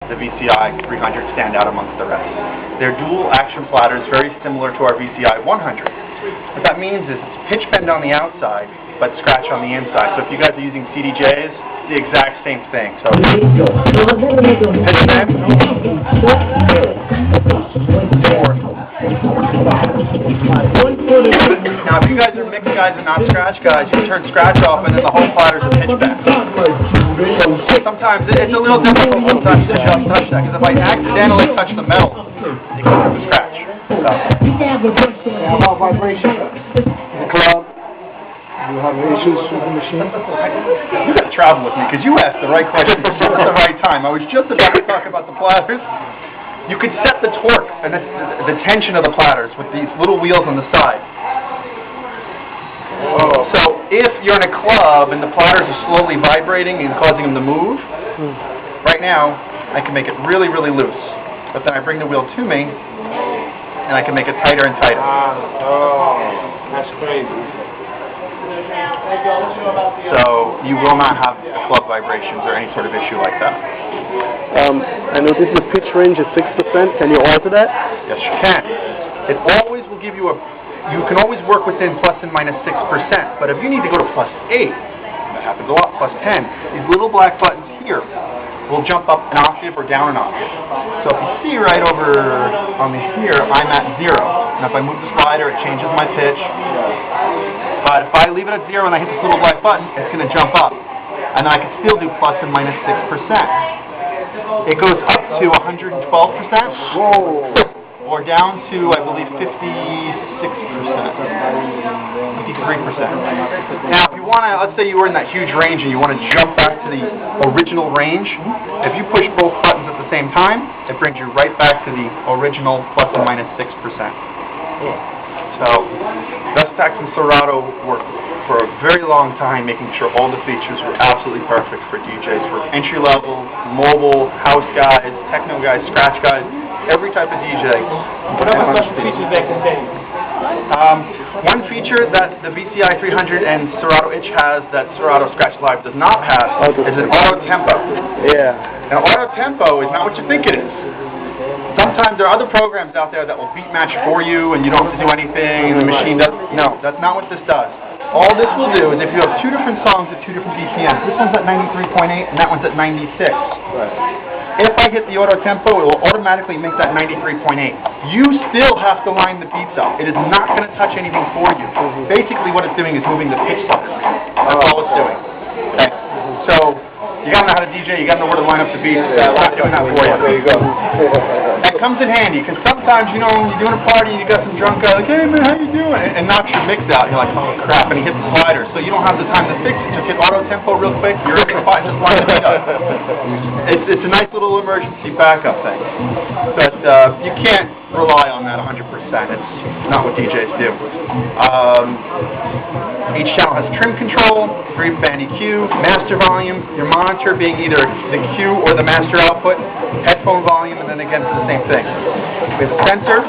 the VCI 300 stand out amongst the rest. They're dual action platters, very similar to our VCI 100. What that means is it's pitch bend on the outside, but scratch on the inside. So if you guys are using CDJs, the exact same thing. So pitch bend, now if you guys are mixed guys and not scratch guys, you can turn scratch off and then the whole platter's a pitch bend. Sometimes it's a little difficult sometimes to just touch that, because if I accidentally touch the metal, it goes to the scratch. So. How about vibration? The club? Do you have issues with the machine? You got to travel with me, because you asked the right question at the right time. I was just about to talk about the platters. You could set the torque and the tension of the platters with these little wheels on the side. Oh. So if you're in a club and the platters are slowly vibrating and causing them to move, right now I can make it really, really loose. But then I bring the wheel to me and I can make it tighter and tighter. Oh, that's crazy. So you will not have club vibrations or any sort of issue like that. I noticed the pitch range is 6%. Can you alter that? Yes, you can. It always will give you you can always work within plus and minus 6%, but if you need to go to plus 8, that happens a lot, plus 10, these little black buttons here will jump up an octave or down an octave. So if you see right over on here, I'm at 0. And if I move the slider, it changes my pitch. But if I leave it at 0 and I hit this little black button, it's going to jump up. And then I can still do plus and minus 6%. It goes up to 112%. Whoa. Or down to, I believe, 56%. 53%. Now, if you want to, let's say you were in that huge range and you want to jump back to the original range, if you push both buttons at the same time, it brings you right back to the original plus and minus 6%. So, Vestax and Serato worked for a very long time making sure all the features were absolutely perfect for DJs, for entry-level, mobile, house guys, techno guys, scratch guys, every type of DJ. What are the features they contain? One feature that the VCI 300 and Serato Itch has that Serato Scratch Live does not have is an auto tempo. Yeah. Now, auto tempo is not what you think it is. Sometimes there are other programs out there that will beat match for you and you don't have to do anything and the machine does. No, that's not what this does. All this will do is if you have two different songs at two different BPMs, this one's at 93.8 and that one's at 96. Right. If I hit the auto tempo, it will automatically make that 93.8. You still have to line the beats up. It is not going to touch anything for you. Basically what it's doing is moving the pitch slider. That's all it's doing. Okay. So you got to know how to DJ, you got to know where to line up the beats. We're not doing that for you. There you go. That comes in handy, because sometimes, you know, you're doing a party and you got some drunk guy like, hey man, how you doing? And knocks your mix out. You're like, oh crap, and he hits the slider. So you don't have the time to fix it. Just hit auto tempo real quick, you're in the spot, just line it up. It's a nice little emergency backup thing. But you can't rely on that 100%. It's not what DJs do. Each channel has trim control, 3-band EQ, master volume, your monitor being either the Q or the master output, headphone volume, and then again for the same thing. We have a sensor.